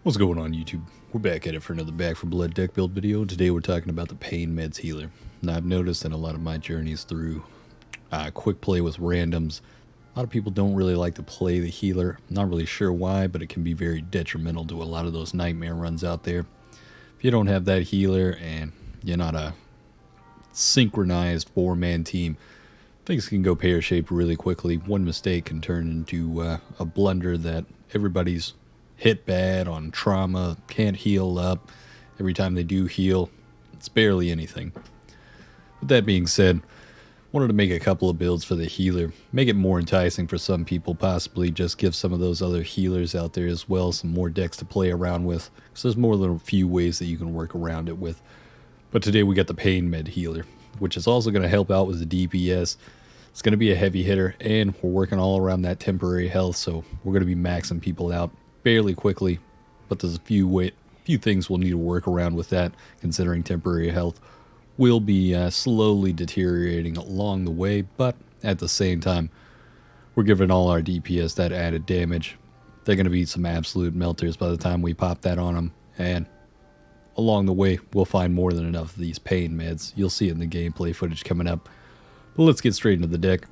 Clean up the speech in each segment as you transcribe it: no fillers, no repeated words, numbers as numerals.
What's going on, YouTube? We're back at it for another Back for Blood deck build video. Today we're talking about the Pain Meds Healer. Now, I've noticed in a lot of my journeys through quick play with randoms, a lot of people don't really like to play the healer. I'm not really sure why, but it can be very detrimental to a lot of those nightmare runs out there. If you don't have that healer and you're not a synchronized 4-man team, things can go pear-shaped really quickly. One mistake can turn into a blunder that everybody's hit bad on trauma, can't heal up. Every time they do heal, it's barely anything. With that being said, wanted to make a couple of builds for the healer, make it more enticing for some people, possibly just give some of those other healers out there as well some more decks to play around with, because there's more than a few ways that you can work around it with. But today we got the Pain Med Healer, which is also going to help out with the DPS. It's going to be a heavy hitter, and we're working all around that temporary health, so we're going to be maxing people out fairly quickly, but there's a few things we'll need to work around with that, considering temporary health will be slowly deteriorating along the way, but at the same time, we're giving all our DPS that added damage. They're going to be some absolute melters by the time we pop that on them, and along the way, we'll find more than enough of these pain meds. You'll see it in the gameplay footage coming up, but let's get straight into the deck.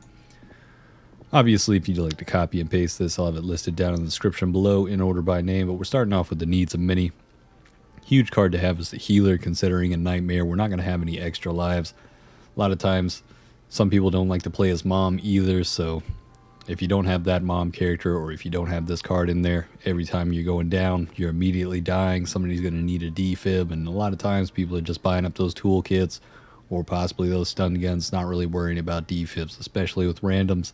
Obviously, if you'd like to copy and paste this, I'll have it listed down in the description below in order by name, but we're starting off with the needs of many. Huge card to have is the healer, considering in Nightmare we're not going to have any extra lives. A lot of times, some people don't like to play as mom either, so if you don't have that mom character, or if you don't have this card in there, every time you're going down, you're immediately dying. Somebody's going to need a defib, and a lot of times people are just buying up those toolkits, or possibly those stun guns, not really worrying about defibs, especially with randoms.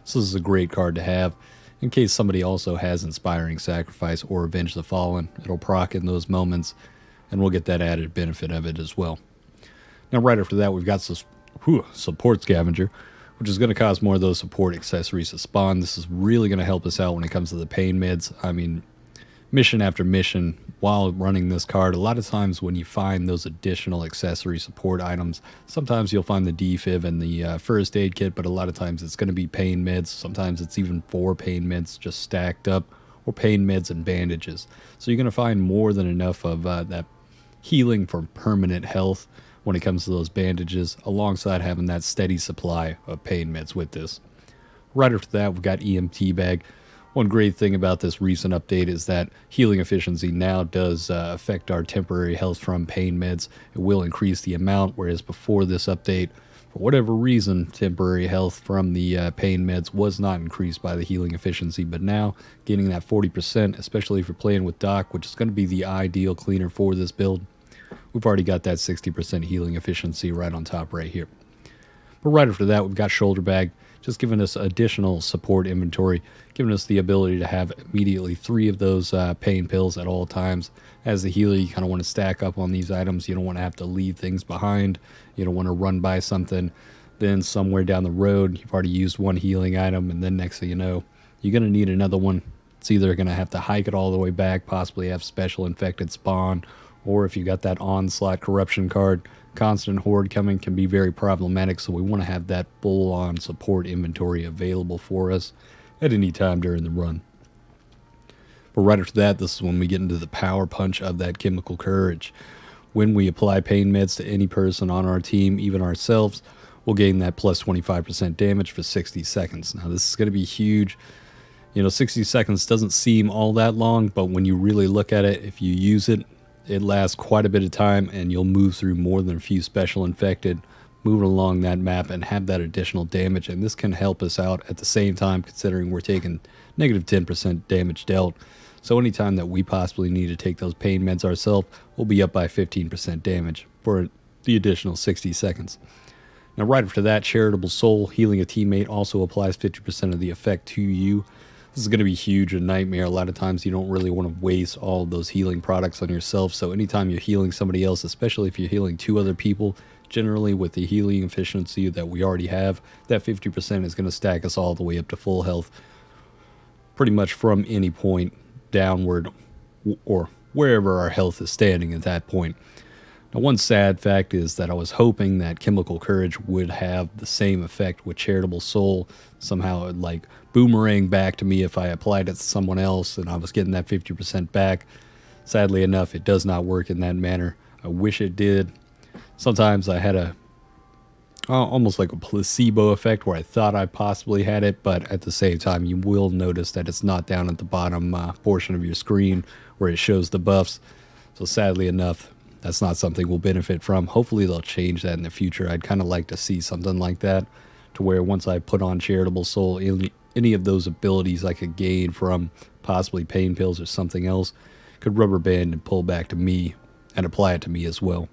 So this is a great card to have in case somebody also has Inspiring Sacrifice or Avenge the Fallen. It'll proc in those moments, and we'll get that added benefit of it as well. Now, right after that, we've got Support Scavenger, which is going to cause more of those support accessories to spawn. This is really going to help us out when it comes to the pain meds. I mean, mission after mission, while running this card, a lot of times when you find those additional accessory support items, sometimes you'll find the defib and the first aid kit, but a lot of times it's going to be pain meds. Sometimes it's even 4 pain meds just stacked up, or pain meds and bandages. So you're going to find more than enough of that healing for permanent health when it comes to those bandages, alongside having that steady supply of pain meds with this. Right after that, we've got EMT Bag. One great thing about this recent update is that healing efficiency now does affect our temporary health from pain meds. It will increase the amount, whereas before this update, for whatever reason, temporary health from the pain meds was not increased by the healing efficiency. But now, getting that 40%, especially if you're playing with Doc, which is going to be the ideal cleaner for this build, we've already got that 60% healing efficiency right on top right here. But right after that, we've got Shoulder Bag, just giving us additional support inventory, giving us the ability to have immediately 3 of those pain pills at all times. As the healer, you kind of want to stack up on these items. You don't want to have to leave things behind. You don't want to run by something, then somewhere down the road, you've already used one healing item, and then next thing you know, you're going to need another one. It's either going to have to hike it all the way back, possibly have special infected spawn, or if you got that onslaught corruption card, constant horde coming can be very problematic, so we want to have that full-on support inventory available for us at any time during the run. But right after that, this is when we get into the power punch of that Chemical Courage. When we apply pain meds to any person on our team, even ourselves, we'll gain that plus 25% damage for 60 seconds. Now, this is going to be huge. You know, 60 seconds doesn't seem all that long, but when you really look at it, if you use it, it lasts quite a bit of time, and you'll move through more than a few special infected, moving along that map and have that additional damage. And this can help us out at the same time, considering we're taking negative 10% damage dealt. So anytime that we possibly need to take those pain meds ourselves, we'll be up by 15% damage for the additional 60 seconds. Now, right after that, Charitable Soul, healing a teammate, also applies 50% of the effect to you. This is going to be huge in Nightmare. A lot of times you don't really want to waste all of those healing products on yourself. So anytime you're healing somebody else, especially if you're healing 2 other people, generally with the healing efficiency that we already have, that 50% is going to stack us all the way up to full health, pretty much from any point downward, or wherever our health is standing at that point. Now, one sad fact is that I was hoping that Chemical Courage would have the same effect with Charitable Soul. Somehow it would like boomerang back to me if I applied it to someone else and I was getting that 50% back. Sadly enough, it does not work in that manner. I wish it did. Sometimes I had almost like a placebo effect where I thought I possibly had it, but at the same time, you will notice that it's not down at the bottom portion of your screen where it shows the buffs. So sadly enough, that's not something we'll benefit from. Hopefully they'll change that in the future. I'd kind of like to see something like that, to where once I put on Charitable Soul, any of those abilities I could gain from possibly pain pills or something else could rubber band and pull back to me and apply it to me as well.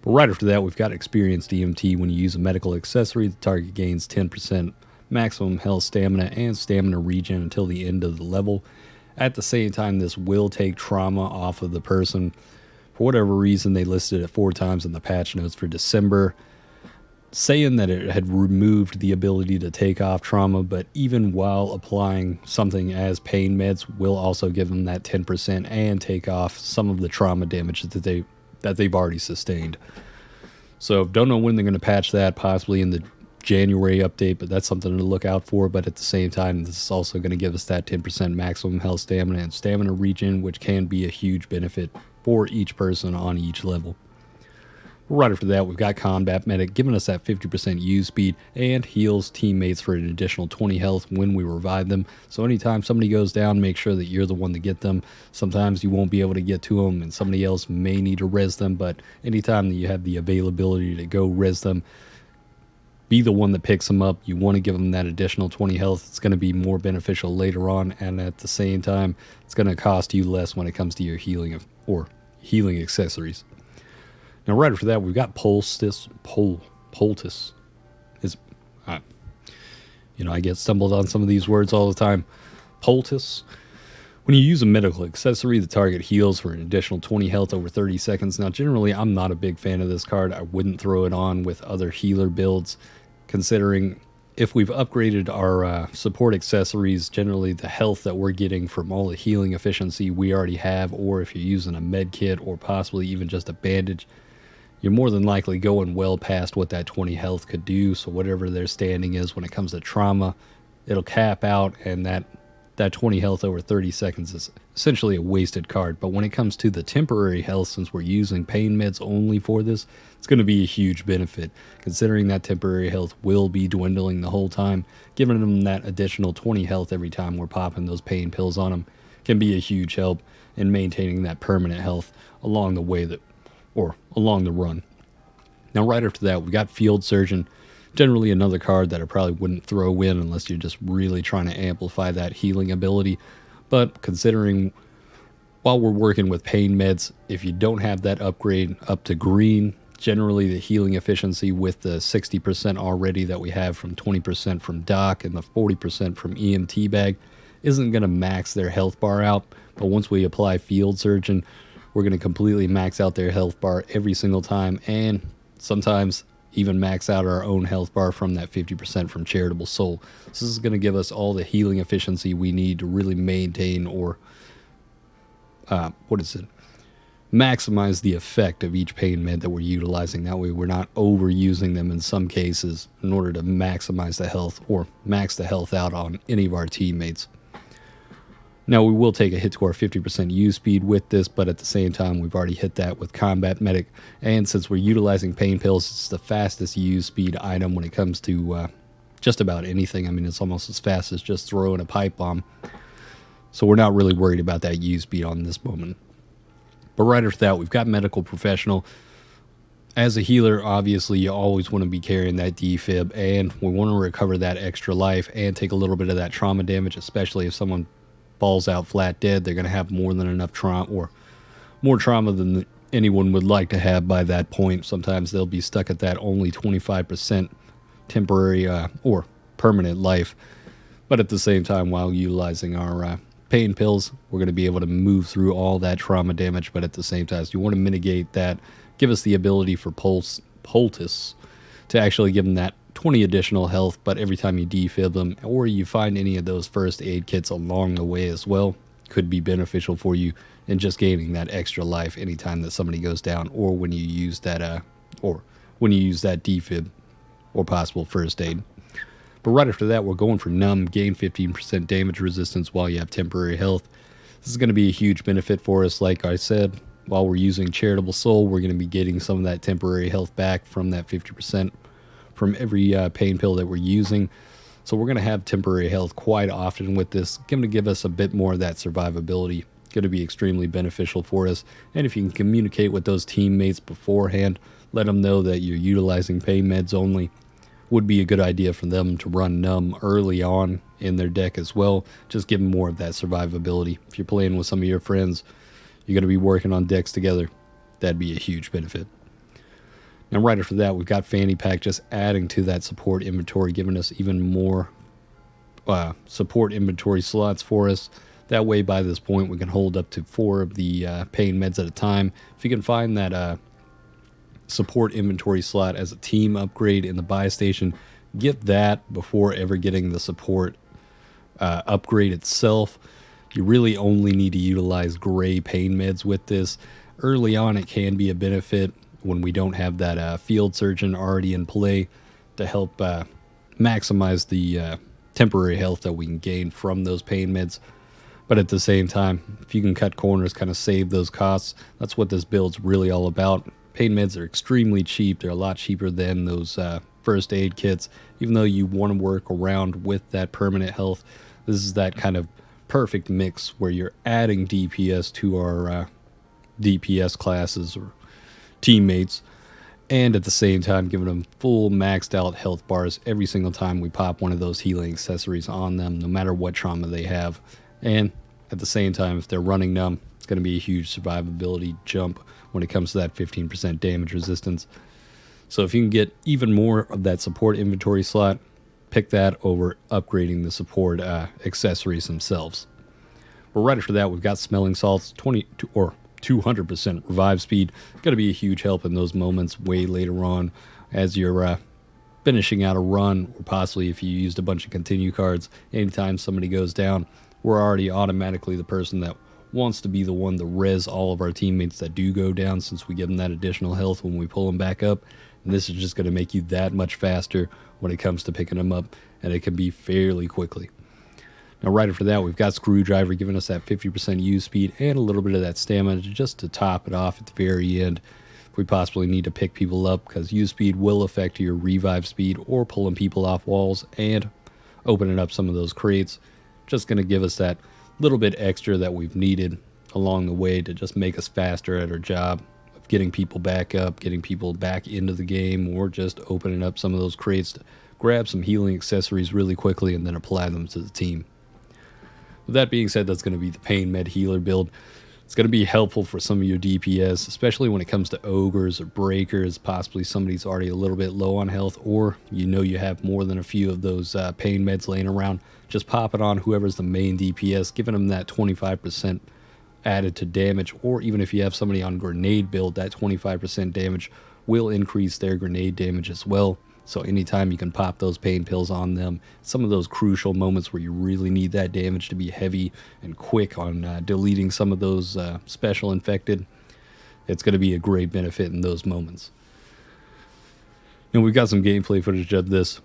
But right after that, we've got Experienced EMT. When you use a medical accessory, the target gains 10% maximum health, stamina, and stamina regen until the end of the level. At the same time, this will take trauma off of the person. For whatever reason, they listed it 4 times in the patch notes for December, saying that it had removed the ability to take off trauma, but even while applying something as pain meds will also give them that 10% and take off some of the trauma damage that they've already sustained. So don't know when they're going to patch that, possibly in the January update, but that's something to look out for. But at the same time, this is also going to give us that 10% maximum health, stamina, and stamina regen, which can be a huge benefit for each person on each level. Right after that, we've got Combat Medic, giving us that 50% use speed and heals teammates for an additional 20 health when we revive them. So anytime somebody goes down, make sure that you're the one to get them. Sometimes you won't be able to get to them and somebody else may need to res them, but anytime that you have the availability to go res them, be the one that picks them up. You want to give them that additional 20 health. It's going to be more beneficial later on, and at the same time, it's going to cost you less when it comes to your healing or healing accessories. Now, right after that, we've got Poultice. I get stumbled on some of these words all the time. Poultice. When you use a medical accessory, the target heals for an additional 20 health over 30 seconds. Now, generally, I'm not a big fan of this card. I wouldn't throw it on with other healer builds, considering if we've upgraded our support accessories, generally the health that we're getting from all the healing efficiency we already have, or if you're using a med kit or possibly even just a bandage, you're more than likely going well past what that 20 health could do. So whatever their standing is when it comes to trauma, it'll cap out, and that 20 health over 30 seconds is essentially a wasted card. But when it comes to the temporary health, since we're using pain meds only for this, it's going to be a huge benefit, considering that temporary health will be dwindling the whole time. Giving them that additional 20 health every time we're popping those pain pills on them can be a huge help in maintaining that permanent health along the way along the run. Now, right after that, we got Field Surgeon. Generally another card that I probably wouldn't throw in unless you're just really trying to amplify that healing ability. But considering while we're working with pain meds, if you don't have that upgrade up to green, generally the healing efficiency with the 60% already that we have from 20% from Doc and the 40% from EMT bag isn't going to max their health bar out. But once we apply Field Surgeon, we're going to completely max out their health bar every single time, and sometimes even max out our own health bar from that 50% from Charitable Soul. This is going to give us all the healing efficiency we need to really maintain or maximize the effect of each pain med that we're utilizing. That way we're not overusing them in some cases in order to maximize the health or max the health out on any of our teammates. Now, we will take a hit to our 50% use speed with this, but at the same time, we've already hit that with Combat Medic. And since we're utilizing pain pills, it's the fastest use speed item when it comes to just about anything. I mean, it's almost as fast as just throwing a pipe bomb. So we're not really worried about that use speed on this moment. But right after that, we've got Medical Professional. As a healer, obviously, you always want to be carrying that defib, and we want to recover that extra life and take a little bit of that trauma damage, especially if someone falls out flat dead. They're going to have more than enough trauma, or more trauma than anyone would like to have by that point. Sometimes they'll be stuck at that only 25% temporary or permanent life. But at the same time, while utilizing our pain pills, we're going to be able to move through all that trauma damage. But at the same time, you want to mitigate that, give us the ability for Poultice to actually give them that 20 additional health, but every time you defib them or you find any of those first aid kits along the way as well, could be beneficial for you in just gaining that extra life anytime that somebody goes down, or when you use that defib or possible first aid. But right after that, we're going for NUMB, gain 15% damage resistance while you have temporary health. This is going to be a huge benefit for us. Like I said, while we're using Charitable Soul, we're going to be getting some of that temporary health back from that 50% from every pain pill that we're using. So we're going to have temporary health quite often with this. Going to give us a bit more of that survivability. Going to be extremely beneficial for us. And if you can communicate with those teammates beforehand, let them know that you're utilizing pain meds only. Would be a good idea for them to run NUMB early on in their deck as well. Just give them more of that survivability. If you're playing with some of your friends, you're going to be working on decks together. That'd be a huge benefit. Now, right after that, we've got Fanny Pack just adding to that support inventory, giving us even more support inventory slots for us. That way, by this point, we can hold up to 4 of the pain meds at a time. If you can find that support inventory slot as a team upgrade in the buy station, get that before ever getting the support upgrade itself. You really only need to utilize gray pain meds with this. Early on, it can be a benefit when we don't have that field surgeon already in play to help maximize the temporary health that we can gain from those pain meds. But at the same time, if you can cut corners, kind of save those costs, that's what this build's really all about. Pain meds are extremely cheap. They're a lot cheaper than those first aid kits. Even though you want to work around with that permanent health, this is that kind of perfect mix where you're adding DPS to our DPS classes or teammates, and at the same time giving them full maxed out health bars every single time we pop one of those healing accessories on them, no matter what trauma they have. And at the same time, if they're running NUMB, it's going to be a huge survivability jump when it comes to that 15% damage resistance. So if you can get even more of that support inventory slot, pick that over upgrading the support accessories themselves. But right after that, we've got smelling salts, 200% revive speed. Going to be a huge help in those moments way later on as you're finishing out a run, or possibly if you used a bunch of continue cards. Anytime somebody goes down, we're already automatically the person that wants to be the one to res all of our teammates that do go down, since we give them that additional health when we pull them back up. And this is just going to make you that much faster when it comes to picking them up, and it can be fairly quickly. Now, right after that, we've got Screwdriver giving us that 50% use speed and a little bit of that stamina just to top it off at the very end if we possibly need to pick people up, because use speed will affect your revive speed or pulling people off walls and opening up some of those crates. Just going to give us that little bit extra that we've needed along the way to just make us faster at our job of getting people back up, getting people back into the game, or just opening up some of those crates to grab some healing accessories really quickly and then apply them to the team. With that being said, that's going to be the pain med healer build. It's going to be helpful for some of your DPS, especially when it comes to ogres or breakers. Possibly somebody's already a little bit low on health, or you know you have more than a few of those pain meds laying around. Just pop it on whoever's the main DPS, giving them that 25% added to damage. Or even if you have somebody on grenade build, that 25% damage will increase their grenade damage as well. So anytime you can pop those pain pills on them, some of those crucial moments where you really need that damage to be heavy and quick on deleting some of those special infected, it's going to be a great benefit in those moments. And we've got some gameplay footage of this.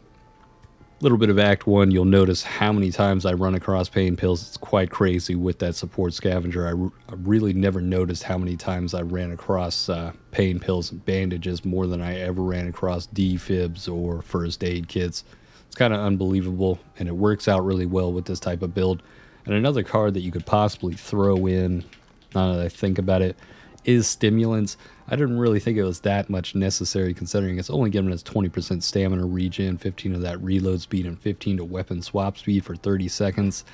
Little bit of Act 1, you'll notice how many times I run across pain pills. It's quite crazy with that support scavenger. I really never noticed how many times I ran across pain pills and bandages more than I ever ran across defibs or first aid kits. It's kind of unbelievable, and it works out really well with this type of build. And another card that you could possibly throw in, now that I think about it, is Stimulants. I didn't really think it was that much necessary, considering it's only giving us 20% stamina regen, 15 of that reload speed, and 15 to weapon swap speed for 30 seconds.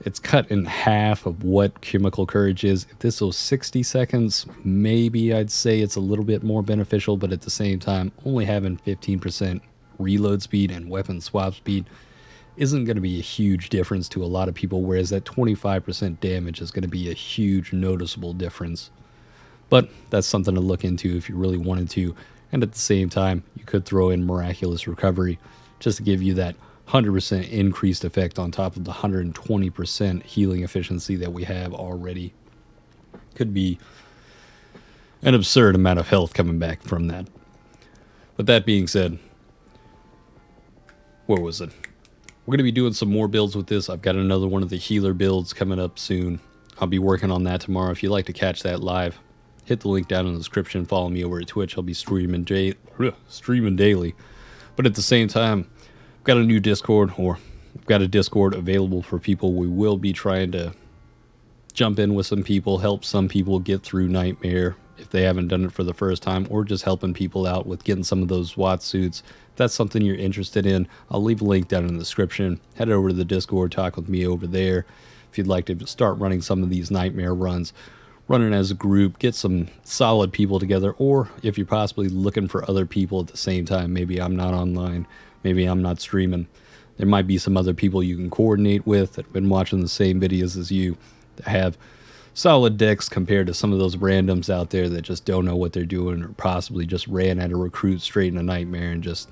It's cut in half of what Chemical Courage is. If this was 60 seconds, maybe I'd say it's a little bit more beneficial, but at the same time, only having 15% reload speed and weapon swap speed isn't going to be a huge difference to a lot of people, whereas that 25% damage is going to be a huge noticeable difference. But that's something to look into if you really wanted to. And at the same time, you could throw in Miraculous Recovery just to give you that 100% increased effect on top of the 120% healing efficiency that we have already. Could be an absurd amount of health coming back from that. But that being said, where was it? We're going to be doing some more builds with this. I've got another one of the healer builds coming up soon. I'll be working on that tomorrow. If you'd like to catch that live, hit the link down in the description. Follow me over at Twitch. I'll be streaming daily. But at the same time, I've got a new Discord, or I've got a Discord available for people. We will be trying to jump in with some people, help some people get through Nightmare if they haven't done it for the first time, or just helping people out with getting some of those SWAT suits. If that's something you're interested in, I'll leave a link down in the description. Head over to the Discord, talk with me over there. If you'd like to start running some of these Nightmare runs, running as a group, get some solid people together, or if you're possibly looking for other people at the same time, maybe I'm not online, maybe I'm not streaming, there might be some other people you can coordinate with that have been watching the same videos as you, that have solid decks compared to some of those randoms out there that just don't know what they're doing, or possibly just ran at a recruit straight in a Nightmare and just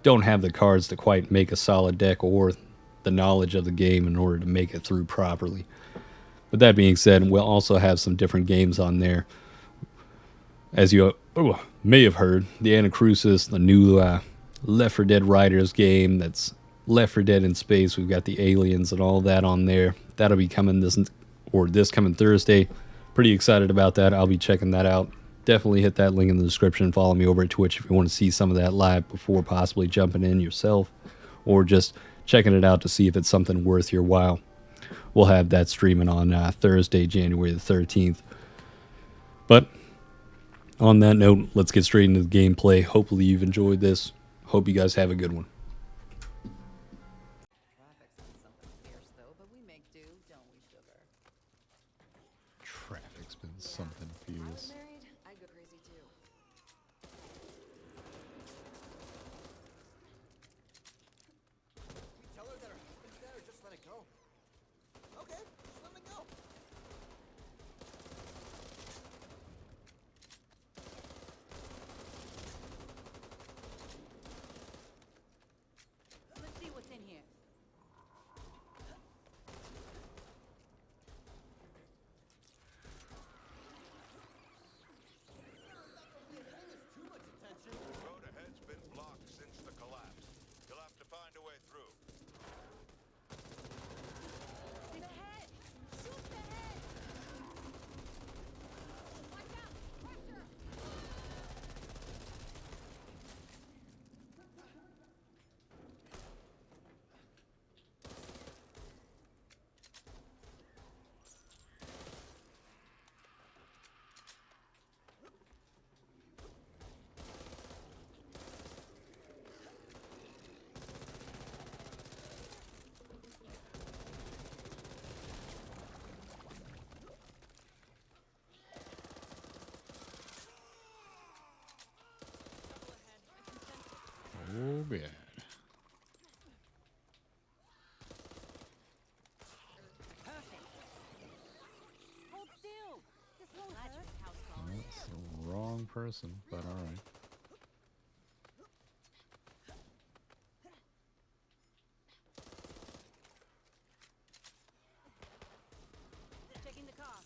don't have the cards to quite make a solid deck or the knowledge of the game in order to make it through properly. With that being said, we'll also have some different games on there. As you may have heard, the Anacrusis, the new Left 4 Dead Riders game, that's Left 4 Dead in space. We've got the aliens and all that on there. That'll be coming this coming Thursday. Pretty excited about that. I'll be checking that out. Definitely hit that link in the description. Follow me over at Twitch if you want to see some of that live before possibly jumping in yourself, or just checking it out to see if it's something worth your while. We'll have that streaming on Thursday, January the 13th. But on that note, let's get straight into the gameplay. Hopefully you've enjoyed this. Hope you guys have a good one. Traffic's been something fierce. I'd go crazy too. Tell her that her husband's dead, or just let it go. Okay, just let it go. Let's see what's in here. Road ahead's been blocked since the collapse. You'll have to find a way through. The head! Shoot the head! Watch out! Pressure! Oh, bad. Hold still! This won't hurt. House call. That's the wrong person, but alright. Checking the car.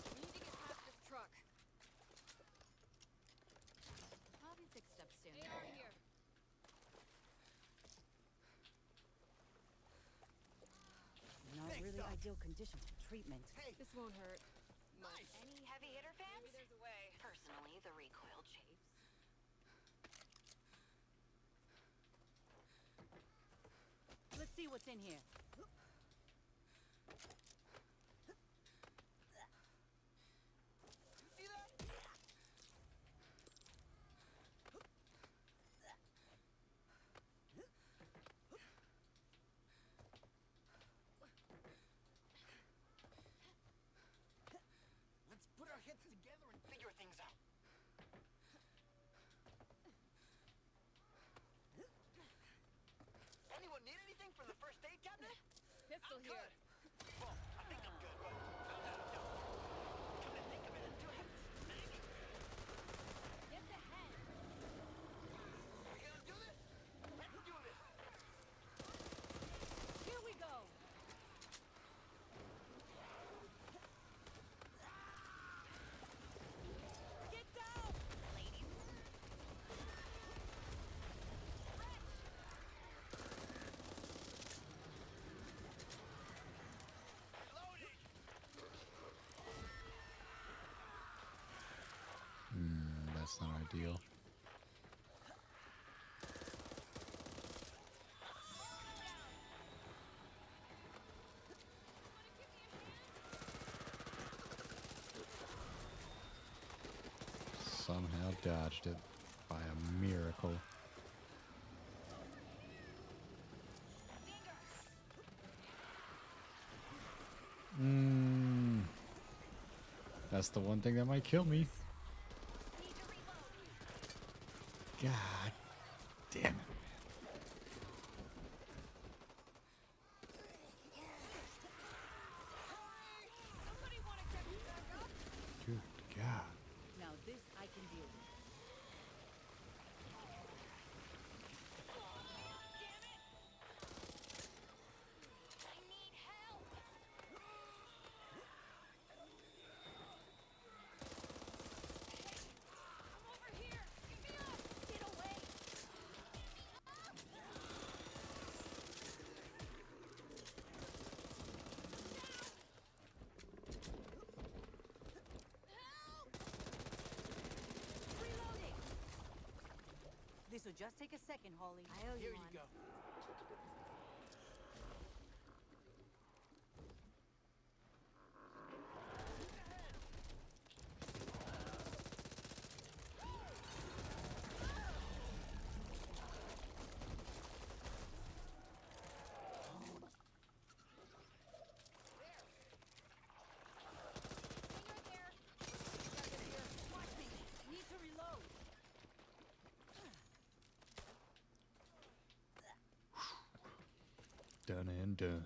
We need to get past this truck. I'll be fixed up soon. Get over here. Not really ideal conditions for treatment. This won't hurt. Nice. Any heavy hitter fans? Maybe there's a way. Personally, the recoil chafes. Let's see what's in here. hostile here. Well, I think I'm good, but no. Come to think of it, do I have to snag it? Get the head. We gonna do this? Let's do this. Here we go. Get down. Loading. That's not ideal. Somehow dodged it by a miracle. That's the one thing that might kill me. God damn it, man. Somebody want to get me back up? Good God. Now this I can deal with. Damn it. I need help. I'm over here. Get me up. Get away. Reloading. This'll just take a second, Holly. I owe Here you you one. go. Need to reload. Done and done.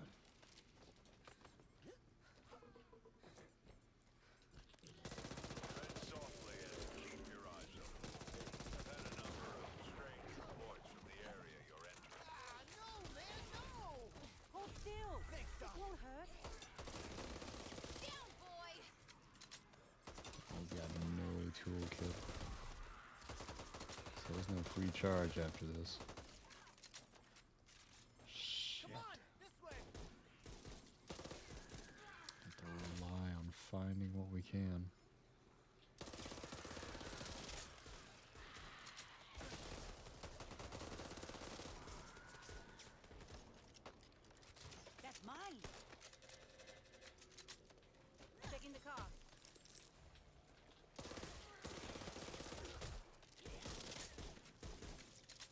Tread softly and keep your eyes open. I've had a number of strange reports from the area you're entering. Ah, no, man, no. Hold still. Thanks, Doc. It won't hurt. Down, boy. I got no toolkit. So there's no free charge after this. Shit. Come on, this way. Have to rely on finding what we can. That's mine. Checking the car.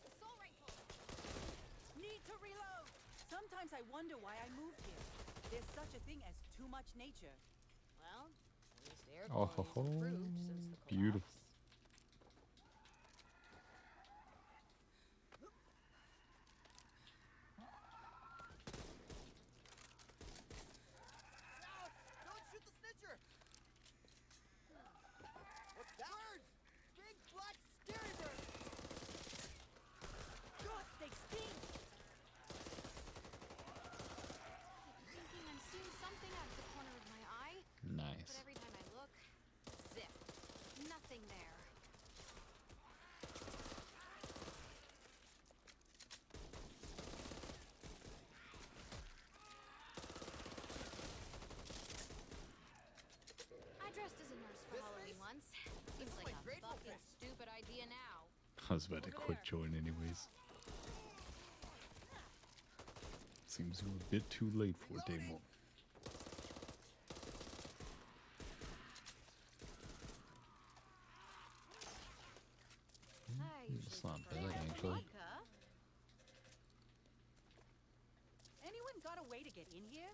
Assault rifle. Need to reload. Sometimes I wonder why I moved here. There's such a thing as too much nature. Well, at least the air Oh, quality's improved since the beautiful. collapse. Out. Don't shoot the snitcher. What's that? Birds. Big black scary birds. God, they stink. Thinking I'm seeing something out of the corner of my eye, but Nice. every time I look, zip. Nothing there. I dressed as a nurse for This Halloween face? once. This Seems is like my a grateful fucking face. stupid idea now. I was about to Over quick there. join anyways. Seems we're a bit too late for it, Reloading. Damo. I usually It's not prefer bad, red actually. vodka. Anyone got a way to get in here?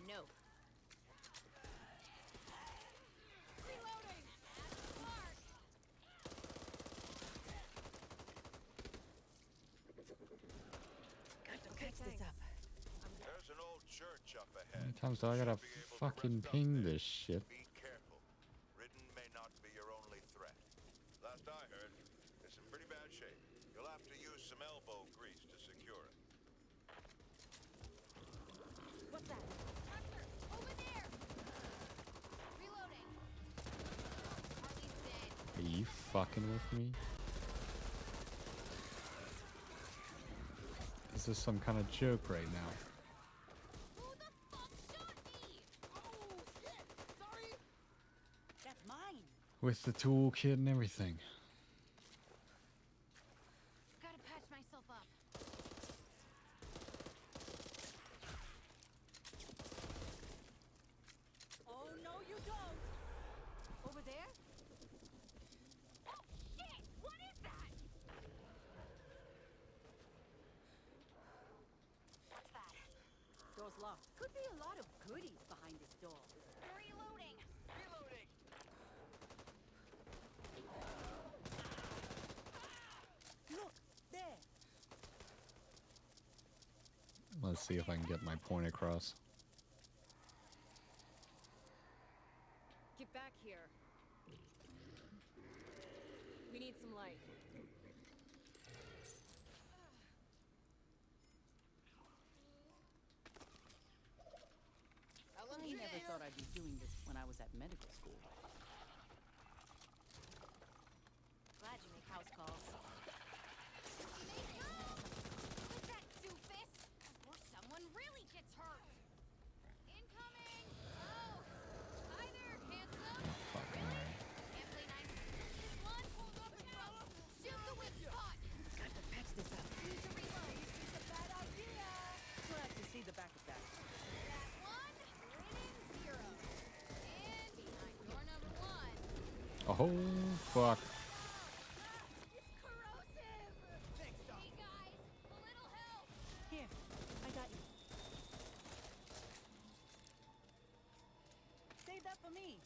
No. Reloading! Mark! church up How ahead. many times do I gotta Should be able to fucking rest up ping there. this shit? Be careful. Ridden may not be your only threat. Last I heard, it's in pretty bad shape. You'll have to use some elbow grease to secure it. What's that? Raptor, over there! Reloading. Harley's dead. Are you fucking with me? Is this some kind of joke right now? Who the fuck shot me? Oh, shit! Sorry! That's mine! With the toolkit and everything. Gotta patch myself up. Oh, no, you don't! Over there? Oh, shit! What is that? What's that? Door's locked. Could be a lot of goodies behind this door. Reloading. Reloading. Look! There! Let's see if I can get my point across. Get back here. We need some light. I never thought I'd be doing this when I was at medical school. Glad you make house calls. Make room! With that doofus! Before someone really gets hurt! Incoming! Oh! Hi there, handsome! Fucking right. Can't play nice. This one, hold up and rope! Shoot the whip spot! Got to patch this up. Need to reload! It's a bad idea! Glad to see the back of that. That one, winning 0. And behind door number 1. Oh, fuck. It's corrosive! Thanks, Doc. Hey guys, a little help! Here, I got you. Save that for me.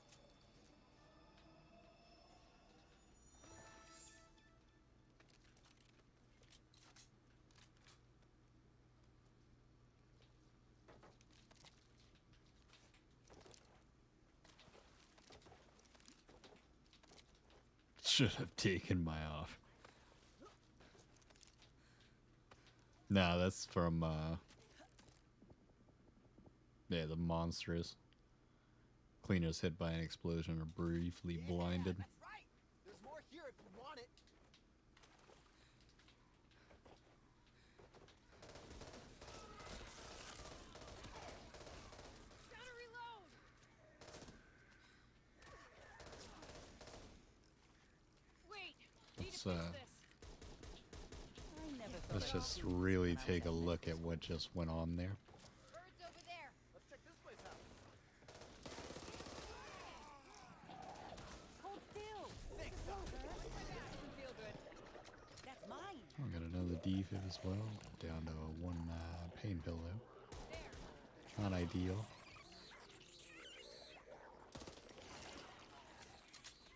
Should have taken my off. Nah, that's from, yeah, the monstrous. Cleaners hit by an explosion are briefly blinded. That's right. There's more here if you want it. Gotta reload! Wait! Let's, Need to fix this. I never thought let's I'd just do this really when I was take a at look at medical what just went on there. Birds over there! Let's check this place out. school. Hold still. Thanks, Doc. Doesn't feel good. That's mine. I got another defib as well. Down to one pain pill though. Not ideal.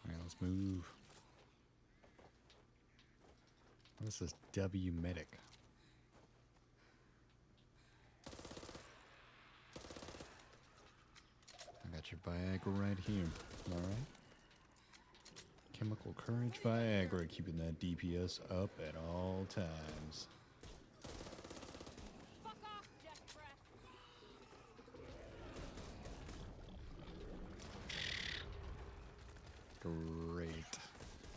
Alright, let's move. This is W Medic. I got your Viagra right here. Alright. Chemical Courage Viagra, keeping that DPS up at all times. Fuck off, Death Breath! Great.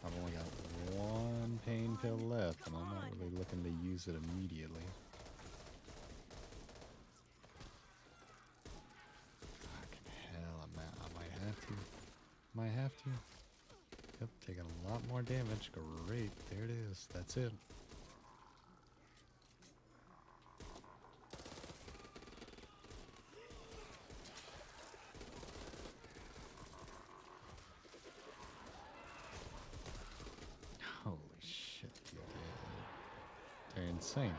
I've only got one pain pill left, and I'm not really looking to use it immediately. Fucking hell, I might have to. Might have to. Yep, taking a lot more damage. Great, there it is. That's it. Holy shit, dude. They're insane.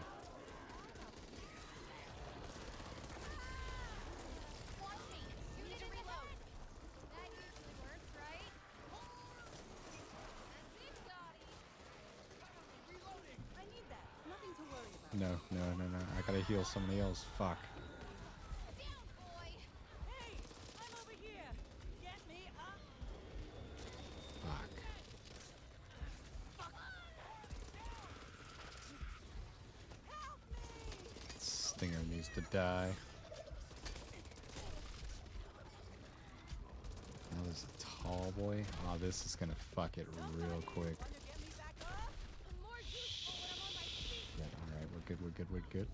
Watch me! You need to reload! That usually works, right? That's it, Dottie! Reloading. I need that. Nothing to worry about. No. I gotta heal somebody else. Fuck. just to die. Oh, there's a tall boy. Oh, this is gonna fuck it real quick. Want to get me back up? I'm more useful when I'm on my feet. Yeah, alright, we're good, we're good, we're good.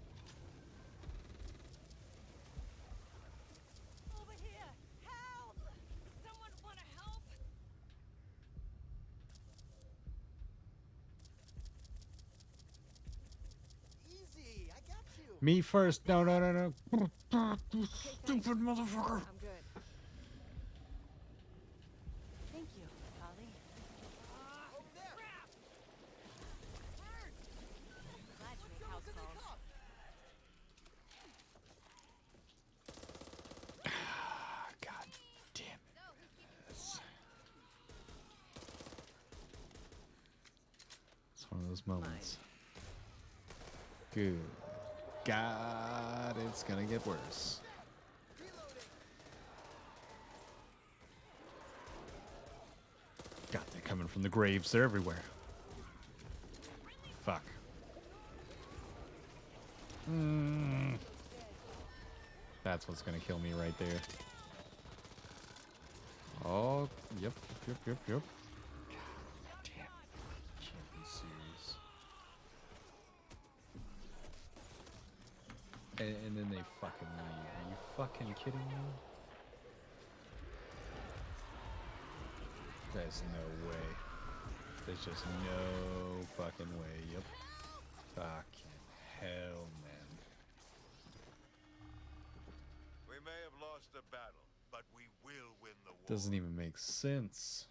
Over here! Help! Someone want to help? Easy, I got you. Me first. No, no, no, no. Stupid motherfucker. I'm good. Thank you, Ollie. Over there. Glad you make house calls. God damn it. So, who keeps It's one of those moments. Good. God, it's gonna get worse. Reloading. God, they're coming from the graves. They're everywhere. Fuck. That's what's gonna kill me right there. Oh, yep, yep, yep, yep. God damn. Can't be serious. And then they fucking leave. Are you fucking kidding me? There's no way. There's just no fucking way. Yep. Fucking hell, man. We may have lost the battle, but we will win the war. Doesn't even make sense.